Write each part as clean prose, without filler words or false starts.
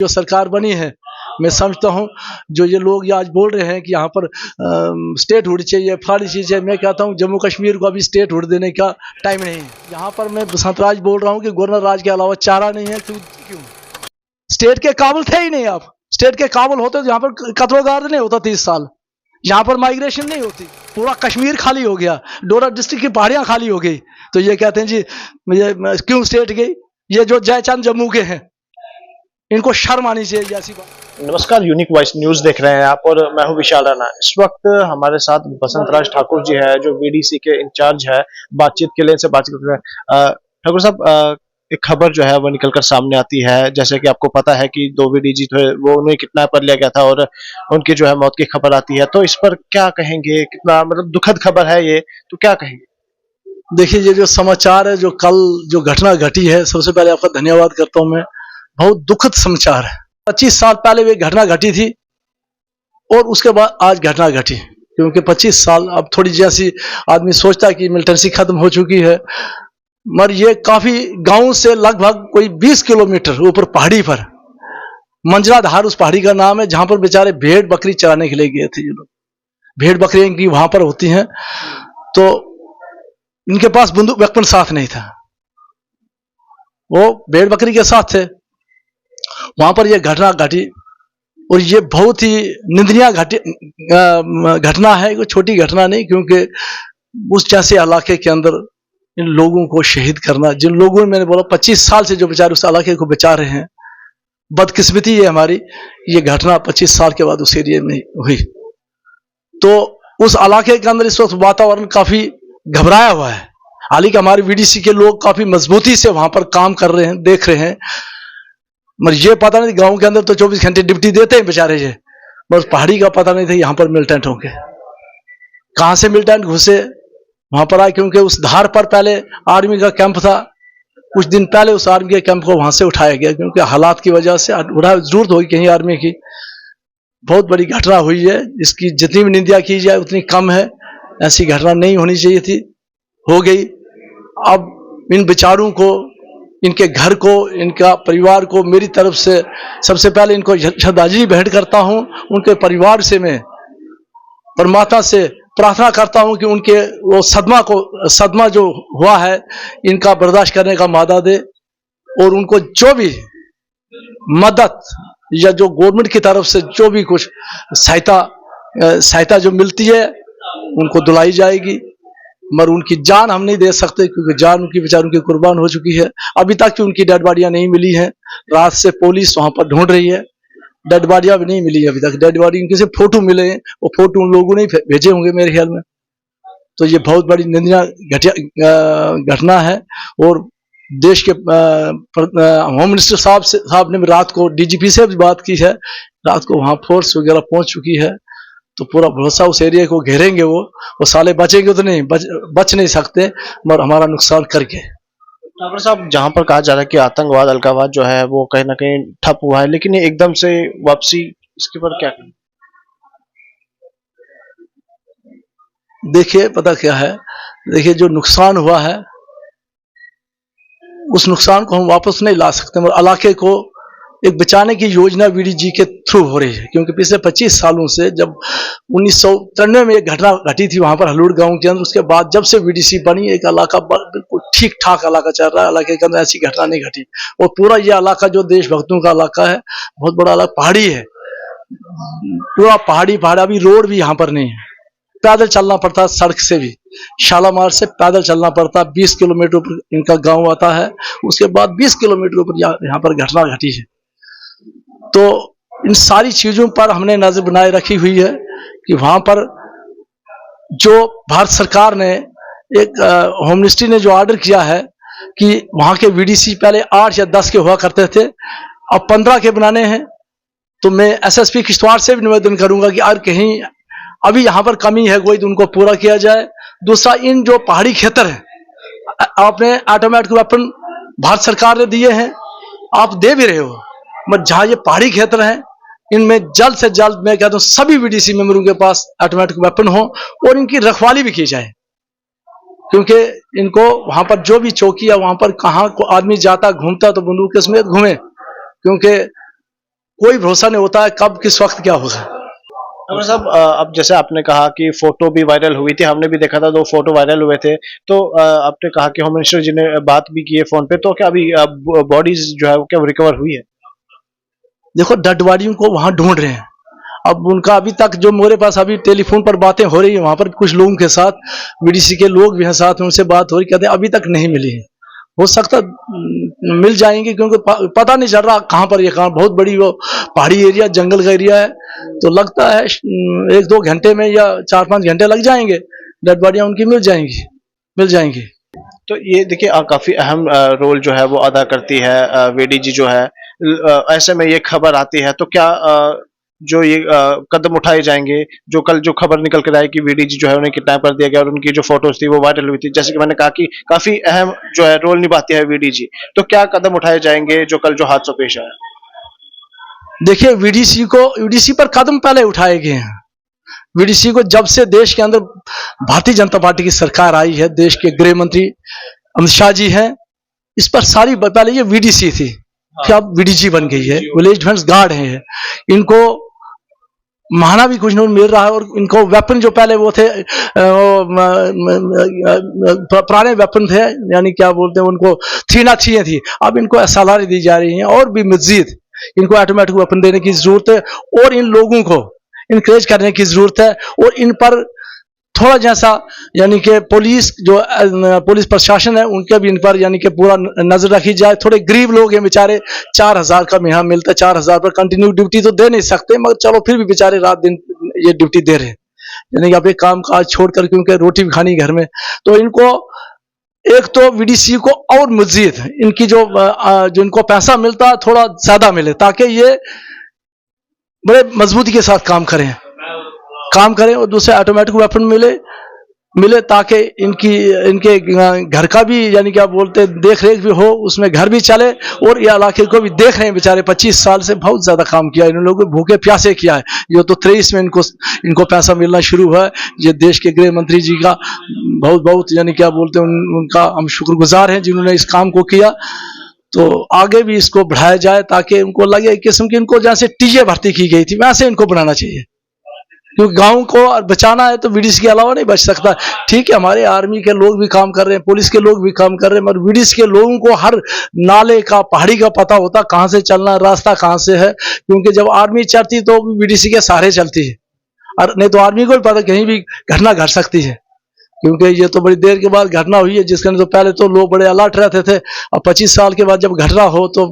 जो सरकार बनी है, मैं समझता हूँ जो ये लोग ये आज बोल रहे हैं कि यहाँ पर स्टेट हुड चाहिए, फलानी चीज़ है, मैं कहता हूँ जम्मू कश्मीर को अभी स्टेट हुड देने का टाइम नहीं है। यहाँ पर मैं बसंत राज बोल रहा हूँ कि गवर्नर राज के अलावा चारा नहीं है। क्यों स्टेट के काबिल थे ही नहीं आप। स्टेट के काबिल होते तो यहाँ पर कत्लोगार्द नहीं होता 30 साल, यहाँ पर माइग्रेशन नहीं होती, पूरा कश्मीर खाली हो गया, डोडा डिस्ट्रिक्ट की पहाड़ियाँ खाली हो गई। तो ये कहते हैं जी मुझे क्यों स्टेट गई। ये जो जयचंद जम्मू के हैं इनको शर्म आनी चाहिए ऐसी बात। नमस्कार, यूनिक वॉइस न्यूज देख रहे हैं आप और मैं हूं विशाल राणा। इस वक्त हमारे साथ बसंत राज ठाकुर जी है जो वीडीसी के इंचार्ज है। बातचीत के लिए इनसे बातचीत कर रहे हैं। ठाकुर साहब, एक खबर जो है वो निकलकर सामने आती है, जैसे कि आपको पता है कि 2 वीडीजी थे वो उन्हें किडनैप कर लिया गया था और उनकी जो है मौत की खबर आती है। तो इस पर क्या कहेंगे, कितना मतलब दुखद खबर है ये, तो क्या कहेंगे? देखिए ये जो समाचार है, जो कल जो घटना घटी है, सबसे पहले आपका धन्यवाद करता हूं मैं। बहुत दुखद समाचार है। 25 साल पहले वे घटना घटी थी और उसके बाद आज घटना घटी, क्योंकि 25 साल अब थोड़ी जैसी आदमी सोचता है कि मिलिटेंसी खत्म हो चुकी है, मगर ये काफी गांव से लगभग कोई 20 किलोमीटर ऊपर पहाड़ी पर मंजराधार उस पहाड़ी का नाम है, जहां पर बेचारे भेड़ बकरी चराने के लिए गए थे। ये लोग भेड़ बकरियां इनकी वहां पर होती हैं, तो इनके पास बंदूक वेपन साथ नहीं था, वो भेड़ बकरी के साथ थे। वहां पर यह घटना घटी और ये बहुत ही निंदनीय घटना है, कोई छोटी घटना नहीं, क्योंकि उस जैसे इलाके के अंदर इन लोगों को शहीद करना, जिन लोगों ने मैंने बोला 25 साल से जो बेचारे उस इलाके को बचा रहे हैं, बदकिस्मती है हमारी, ये घटना 25 साल के बाद उस एरिया में हुई। तो उस इलाके के अंदर इस वक्त वातावरण काफी घबराया हुआ है। हालांकि हमारे वीडीसी के लोग काफी मजबूती से वहां पर काम कर रहे हैं, देख रहे हैं, मगर ये पता नहीं गांव के अंदर तो 24 घंटे ड्यूटी देते हैं बेचारे ये, बस पहाड़ी का पता नहीं था यहां पर मिलिटेंट होंगे। कहां से मिलिटेंट घुसे वहां पर आए, क्योंकि उस धार पर पहले आर्मी का कैंप था। कुछ दिन पहले उस आर्मी के कैंप को वहां से उठाया गया, क्योंकि हालात की वजह से जरूरत होगी कहीं आर्मी की। बहुत बड़ी घटना हुई है, इसकी जितनी भी निंदा की जाए उतनी कम है। ऐसी घटना नहीं होनी चाहिए थी, हो गई। अब इन बेचारों को, इनके घर को, इनका परिवार को मेरी तरफ से सबसे पहले इनको श्रद्धांजलि भेंट करता हूं। उनके परिवार से मैं परमात्मा से प्रार्थना करता हूं कि उनके वो सदमा जो हुआ है इनका बर्दाश्त करने का मादा दे, और उनको जो भी मदद या जो गवर्नमेंट की तरफ से जो भी कुछ सहायता जो मिलती है उनको दिलाई जाएगी। मगर उनकी जान हम नहीं दे सकते, क्योंकि जान उनकी बेचारों की कुर्बान हो चुकी है। अभी तक की उनकी डेड बॉडियां नहीं मिली हैं। रात से पुलिस वहां पर ढूंढ रही है, डेड बॉडियां भी नहीं मिली अभी तक। डेड बॉडी उनके सिर्फ फोटो मिले हैं, वो फोटो उन लोगों ने भेजे होंगे मेरे ख्याल में। तो ये बहुत बड़ी निंदनीय घटना है। और देश के होम मिनिस्टर साहब ने रात को डीजीपी से भी बात की है, रात को वहां फोर्स वगैरह पहुंच चुकी है। तो पूरा भरोसा उस एरिया को घेरेंगे, वो साले बचेंगे तो नहीं, बच नहीं सकते, मगर हमारा नुकसान करके। ठाकुर साहब, जहां पर कहा जा रहा है कि आतंकवाद अलगाववाद जो है वो कहीं ना कहीं ठप हुआ है, लेकिन ये एकदम से वापसी, इसके पर क्या कहें? देखिए पता क्या है, देखिए जो नुकसान हुआ है उस नुकसान को हम वापस नहीं ला सकते, मगर इलाके को एक बचाने की योजना वीडीजी के थ्रू हो रही है। क्योंकि पिछले 25 सालों से, जब 1993 में एक घटना घटी थी वहां पर हलूड़ गांव के अंदर, उसके बाद जब से वीडीसी बनी एक इलाका बिल्कुल ठीक ठाक इलाका चल रहा है। इलाके के अंदर ऐसी घटना नहीं घटी, और पूरा ये इलाका जो देशभक्तों का इलाका है, बहुत बड़ा इलाका, पहाड़ी है, पूरा पहाड़ी। अभी रोड भी यहाँ पर नहीं है, पैदल चलना पड़ता है, सड़क से भी, शालामार से पैदल चलना पड़ता है। 20 किलोमीटर ऊपर इनका गांव आता है, उसके बाद 20 किलोमीटर ऊपर यहाँ पर घटना घटी है। तो इन सारी चीजों पर हमने नजर बनाए रखी हुई है कि वहां पर जो भारत सरकार ने एक होम मिनिस्ट्री ने जो ऑर्डर किया है कि वहां के वीडीसी पहले 8 या 10 के हुआ करते थे, अब 15 के बनाने हैं। तो मैं एसएसपी किश्तवाड़ से भी निवेदन करूंगा कि अगर कहीं अभी यहाँ पर कमी है कोई, तो उनको पूरा किया जाए। दूसरा, इन जो पहाड़ी क्षेत्र है, आपने ऑटोमेटिक वेपन भारत सरकार ने दिए हैं, आप दे भी रहे हो, मगर जहां ये पहाड़ी क्षेत्र है इनमें जल्द से जल्द मैं कहता हूं सभी वीडीसी मेंबरों के पास ऑटोमेटिक वेपन हो और इनकी रखवाली भी की जाए। क्योंकि इनको वहां पर जो भी चौकी है वहां पर कहाँ को आदमी जाता घूमता तो बंदूक के समेत घूमे, क्योंकि कोई भरोसा नहीं होता है कब किस वक्त क्या होगा। डॉक्टर साहब, अब जैसे आपने कहा कि फोटो भी वायरल हुई थी, हमने भी देखा था 2 फोटो वायरल हुए थे। तो आपने कहा कि होम मिनिस्टर जी ने बात भी की है फोन पे, तो क्या अभी बॉडीज जो है वो क्या रिकवर हुई है? देखो डेड बॉडियों को वहां ढूंढ रहे हैं। अब उनका अभी तक जो मेरे पास अभी टेलीफोन पर बातें हो रही है, वहां पर कुछ लोगों के साथ बीडीसी के लोग भी हैं साथ में, उनसे बात हो रही, कहते हैं अभी तक नहीं मिली है। हो सकता मिल जाएंगे क्योंकि पता नहीं चल रहा कहां पर ये, कहां बहुत बड़ी वो पहाड़ी एरिया जंगल का एरिया है, तो लगता है 1-2 घंटे में या 4-5 घंटे लग जाएंगे, डेड बॉडियां उनकी मिल जाएंगी। तो ये देखिए काफी अहम रोल जो है वो अदा करती है वीडीजी जो है। ऐसे में ये खबर आती है, तो क्या जो ये कदम उठाए जाएंगे, जो कल जो खबर निकल कर आई कि वीडीजी जो है उन्हें किडनैप कर दिया गया और उनकी जो फोटोज थी वो वायरल हुई थी, जैसे कि मैंने कहा कि काफी अहम जो है रोल निभाती है वीडीजी, तो क्या कदम उठाए जाएंगे जो कल जो हादसा पेश आया? देखिए वीडीसी पर कदम पहले उठाए गए हैं। वीडीसी को जब से देश के अंदर भारतीय जनता पार्टी की सरकार आई है, देश के गृह मंत्री अमित शाह जी हैं, इस पर सारी पहले ये वीडीसी थी, फिर अब वीडीजी बन गई है, विलेज डिफेंस गार्ड है। इनको महाना भी कुछ नहीं मिल रहा है और इनको वेपन जो पहले वो थे पुराने वेपन थे, यानी क्या बोलते हैं उनको 3 थी, अब इनको एसएलआर दी जा रही है और भी मजीद इनको ऑटोमेटिक वेपन देने की जरूरत है और इन लोगों को इनकरेज करने की जरूरत है और इन पर थोड़ा जैसा यानी कि पुलिस प्रशासन है उनके भी इन पर यानी कि पूरा नजर रखी जाए। थोड़े गरीब लोग हैं बेचारे, 4000 का महीना मिलता है, 4000 पर कंटिन्यू ड्यूटी तो दे नहीं सकते, मगर चलो फिर भी बेचारे रात दिन ये ड्यूटी दे रहे हैं, यानी कि अपने काम काज छोड़कर, क्योंकि रोटी भी खानी घर में। तो इनको एक तो वीडीसी को और मजीद इनकी जो इनको पैसा मिलता है थोड़ा ज्यादा मिले, ताकि ये बड़े मजबूती के साथ काम करें और दूसरे ऑटोमेटिक वेपन मिले ताकि इनके घर का भी यानी क्या बोलते देख रेख भी हो, उसमें घर भी चले और ये इलाके को भी देख रहे हैं बेचारे। 25 साल से बहुत ज्यादा काम किया इन लोगों को, भूखे प्यासे किया है। ये तो 23 में इनको पैसा मिलना शुरू हुआ है। ये देश के गृह मंत्री जी का बहुत यानी क्या बोलते हैं उनका हम शुक्रगुजार हैं जिन्होंने इस काम को किया। तो आगे भी इसको बढ़ाया जाए ताकि उनको लगे एक किस्म की, इनको जैसे टीजे भर्ती की गई थी वैसे इनको बनाना चाहिए, क्योंकि गांव को बचाना है तो वीडीसी के अलावा नहीं बच सकता। ठीक है, हमारे आर्मी के लोग भी काम कर रहे हैं, पुलिस के लोग भी काम कर रहे हैं, मगर वीडीसी के लोगों को हर नाले का पहाड़ी का पता होता, कहां से चलना, रास्ता कहां से है, क्योंकि जब आर्मी चलती तो वीडीसी के सहारे चलती है, और नहीं तो आर्मी को भी पता कहीं भी घटना घट सकती है, क्योंकि ये तो बड़ी देर के बाद घटना हुई है, जिसके तो पहले तो लोग बड़े अलर्ट रहते थे। अब 25 साल के बाद जब घटना हो तो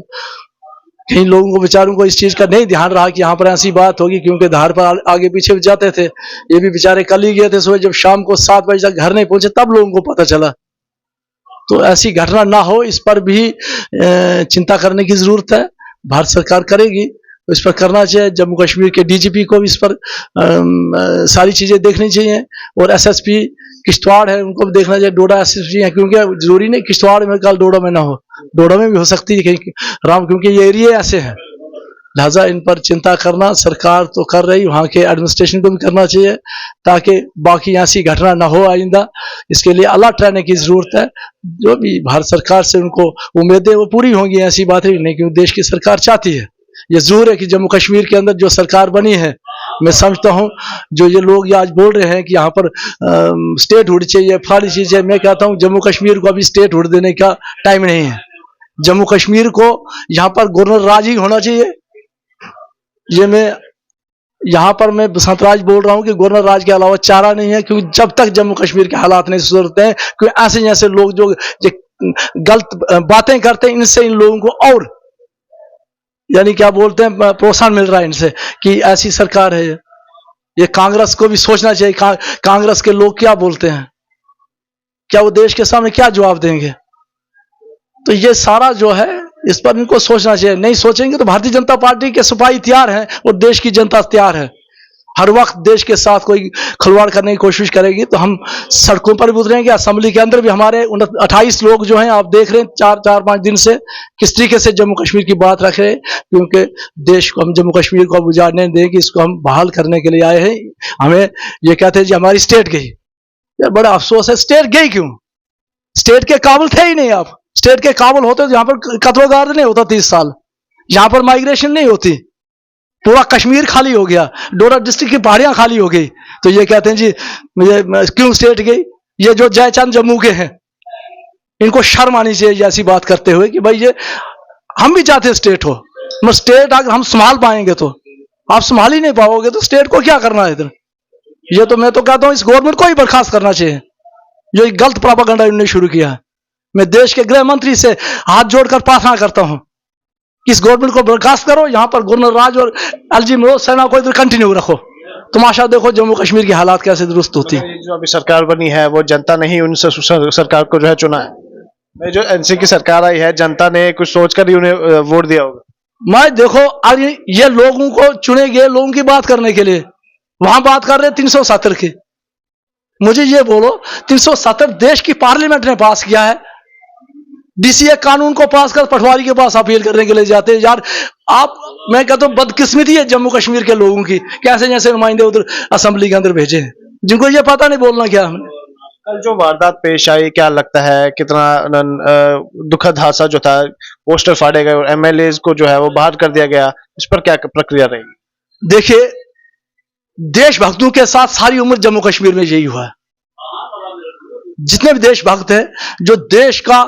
कई लोगों को बेचारों को इस चीज का नहीं ध्यान रहा कि यहाँ पर ऐसी बात होगी, क्योंकि धार पर आगे पीछे जाते थे। ये भी बेचारे कल ही गए थे सुबह, जब शाम को 7 बजे तक घर नहीं पहुंचे तब लोगों को पता चला। तो ऐसी घटना ना हो, इस पर भी चिंता करने की जरूरत है, भारत सरकार करेगी, इस पर करना चाहिए। जम्मू कश्मीर के डीजीपी को भी इस पर सारी चीजें देखनी चाहिए, और एसएसपी किश्तवाड़ है उनको भी देखना चाहिए, डोडा एसएसपी है, क्योंकि जरूरी नहीं किश्तवाड़ में कल डोडा में ना हो, डोडा में भी हो सकती है कहीं राम, क्योंकि ये एरिया ऐसे हैं। लिहाजा इन पर चिंता करना सरकार तो कर रही, वहां के एडमिनिस्ट्रेशन को भी करना चाहिए ताकि बाकी ऐसी घटना ना हो आइंदा। इसके लिए अलर्ट रहने की जरूरत है। जो भी भारत सरकार से उनको उम्मीदें वो पूरी होंगी, ऐसी बात ही नहीं, क्योंकि देश की सरकार चाहती है। ये जरूर है कि जम्मू कश्मीर के अंदर जो सरकार बनी है, मैं समझता हूं जो ये लोग आज बोल रहे हैं कि यहाँ पर स्टेट हुड चाहिए, फलानी चीज है, मैं कहता हूं जम्मू कश्मीर को अभी स्टेट हुड देने का टाइम नहीं है। जम्मू कश्मीर को यहाँ पर गवर्नर राज ही होना चाहिए। ये मैं यहाँ पर मैं बसंत राज बोल रहा हूँ कि गवर्नर राज के अलावा चारा नहीं है, क्योंकि जब तक जम्मू कश्मीर के हालात नहीं सुधरते हैं, क्योंकि ऐसे जैसे लोग जो गलत बातें करते हैं, इनसे इन लोगों को और यानी क्या बोलते हैं प्रोत्साहन मिल रहा है इनसे कि ऐसी सरकार है। ये कांग्रेस को भी सोचना चाहिए, कांग्रेस के लोग क्या बोलते हैं, क्या वो देश के सामने क्या जवाब देंगे। तो ये सारा जो है इस पर इनको सोचना चाहिए। नहीं सोचेंगे तो भारतीय जनता पार्टी के सिपाही तैयार हैं और देश की जनता तैयार है। हर वक्त देश के साथ कोई खिलवाड़ करने की कोशिश करेगी तो हम सड़कों पर भी उतरेंगे। असेंबली के अंदर भी हमारे 28 लोग जो हैं, आप देख रहे हैं 4-5 दिन से किस तरीके से जम्मू कश्मीर की बात रख रहे हैं, क्योंकि देश को हम जम्मू कश्मीर को अब उजाड़ने देंगे, इसको हम बहाल करने के लिए आए हैं। हमें ये कहते हैं जी हमारी स्टेट गई, यार बड़ा अफसोस है, स्टेट गई क्यों? स्टेट के काबिल थे ही नहीं आप। स्टेट के काबिल होते तो यहाँ पर कत्ल गार्ड नहीं होता 30 साल, यहाँ पर माइग्रेशन नहीं होती, पूरा कश्मीर खाली हो गया, डोडा डिस्ट्रिक्ट की पहाड़ियां खाली हो गई। तो ये कहते हैं जी मुझे क्यों स्टेट गई? ये जो जयचंद जम्मू के हैं, इनको शर्म आनी चाहिए ऐसी बात करते हुए कि भाई ये हम भी चाहते स्टेट हो, मगर स्टेट अगर हम संभाल पाएंगे तो, आप संभाल ही नहीं पाओगे तो स्टेट को क्या करना है इधर? ये तो मैं तो कहता हूं इस गवर्नमेंट को ही बर्खास्त करना चाहिए जो एक गलत प्रोपेगेंडा इन्होंने शुरू किया है। मैं देश के गृह मंत्री से हाथ जोड़कर प्रार्थना करता हूं कि इस गवर्नमेंट को बर्खास्त करो, यहां पर गवर्नर राज और एलजी मनोज सिन्हा को इधर कंटिन्यू रखो। तमाशा देखो जम्मू कश्मीर की हालात कैसे दुरुस्त होती है। जो अभी सरकार बनी है वो जनता ने ही उनसे सरकार को जो है चुना है। मैं जो एनसी की सरकार आई है, जनता ने कुछ सोचकर ही उन्हें वोट दिया होगा। मैं देखो अरे ये लोगों को चुने गए लोगों की बात करने के लिए, वहां बात कर रहे 370 की। मुझे ये बोलो 370 देश की पार्लियामेंट ने पास किया है, डीसीए कानून को पास कर पटवारी के पास अपील करने के लिए जाते हैं। यार आप, मैं कहता हूं बदकिस्मती है जम्मू कश्मीर के लोगों की, कैसे जैसे नुमाइंदे उधर असेंबली के अंदर भेजे हैं जिनको ये पता नहीं बोलना क्या हमने। कल जो वारदात पेश आई, क्या लगता है कितना दुखद हादसा जो था, पोस्टर फाड़े गए और एमएलए को जो है वो बाहर कर दिया गया, इस पर क्या प्रक्रिया रहेगी? देखिए देशभक्तों के साथ सारी उम्र जम्मू कश्मीर में यही हुआ है। जितने भी देशभक्त हैं जो देश का,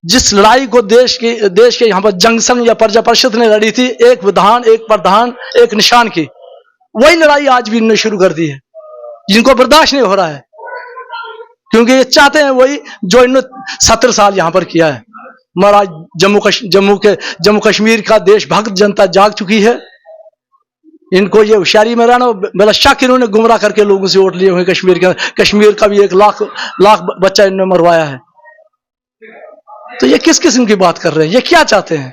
जिस लड़ाई को देश के यहां पर जंग संघ या प्रजा परिषद ने लड़ी थी, एक विधान एक प्रधान एक निशान की, वही लड़ाई आज भी इन्होंने शुरू कर दी है, जिनको बर्दाश्त नहीं हो रहा है क्योंकि ये चाहते हैं वही जो इन्होंने 17 साल यहां पर किया है। मगर आज जम्मू कश्मीर का देशभक्त जनता जाग चुकी है। इनको ये होशियारी में रहना, मेरा शक इन्होंने गुमराह करके लोगों से वोट लिए हुए। कश्मीर का भी 1 लाख बच्चा इन्होंने मरवाया है। तो ये किस किस्म की बात कर रहे हैं? ये क्या चाहते हैं?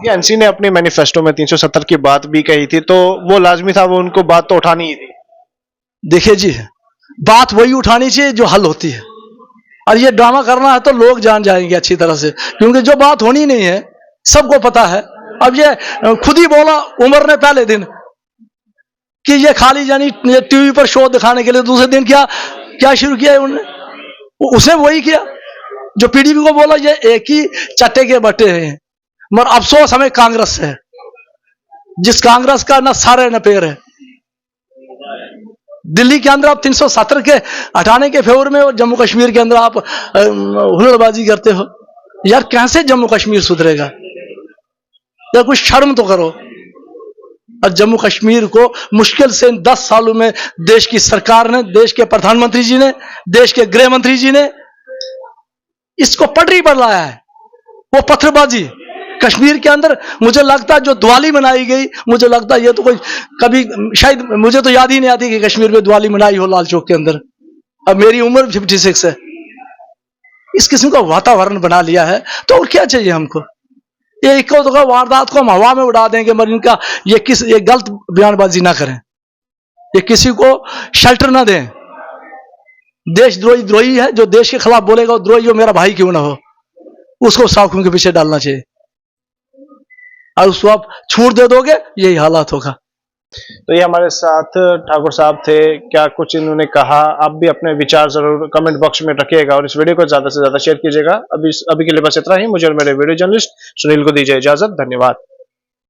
ये एनसी ने अपने मैनिफेस्टो में 370 की बात भी कही थी, तो वो लाजमी था, वो उनको बात तो उठानी ही थी। देखिए जी, बात वही उठानी चाहिए जो हल होती है, और ये ड्रामा करना है तो लोग जान जाएंगे अच्छी तरह से, क्योंकि जो बात होनी नहीं है सबको पता है। अब ये खुद ही बोला उमर ने पहले दिन कि ये खाली जानी टीवी पर शो दिखाने के लिए, दूसरे दिन क्या शुरू किया है उन्होंने? उसने वही किया जो पीडीपी को बोला, ये एक ही चट्टे के बट्टे हैं। मगर अफसोस हमें कांग्रेस है, जिस कांग्रेस का न सारे न पैर है। दिल्ली के अंदर आप 370 के हटाने के फेवर में और जम्मू कश्मीर के अंदर आप हुलड़बाजी करते हो। यार कैसे जम्मू कश्मीर सुधरेगा? यार कुछ शर्म तो करो। और जम्मू कश्मीर को मुश्किल से 10 सालों में देश की सरकार ने, देश के प्रधानमंत्री जी ने, देश के गृह मंत्री जी ने इसको पटरी पर लाया है। वो पत्थरबाजी कश्मीर के अंदर, मुझे लगता है जो दिवाली मनाई गई, मुझे लगता है ये तो कोई कभी, शायद मुझे तो याद ही नहीं आती कि कश्मीर में दिवाली मनाई हो लाल चौक के अंदर। अब मेरी उम्र 56 है। इस किस्म का वातावरण बना लिया है, तो और क्या चाहिए हमको? ये एक वारदात को हम हवा में उड़ा देंगे, मगर इनका ये गलत बयानबाजी ना करें, ये किसी को शेल्टर ना दें। देशद्रोही है जो देश के खिलाफ बोलेगा, द्रोही हो मेरा भाई क्यों ना हो, उसको साखों के पीछे डालना चाहिए। और उसको आप छूट दे दोगे, यही हालात होगा। तो ये हमारे साथ ठाकुर साहब थे, क्या कुछ इन्होंने कहा। आप भी अपने विचार जरूर कमेंट बॉक्स में रखिएगा और इस वीडियो को ज्यादा से ज्यादा शेयर कीजिएगा। अभी के लिए बस इतना ही। मुझे और मेरे वीडियो जर्नलिस्ट सुनील को दीजिए इजाजत। धन्यवाद।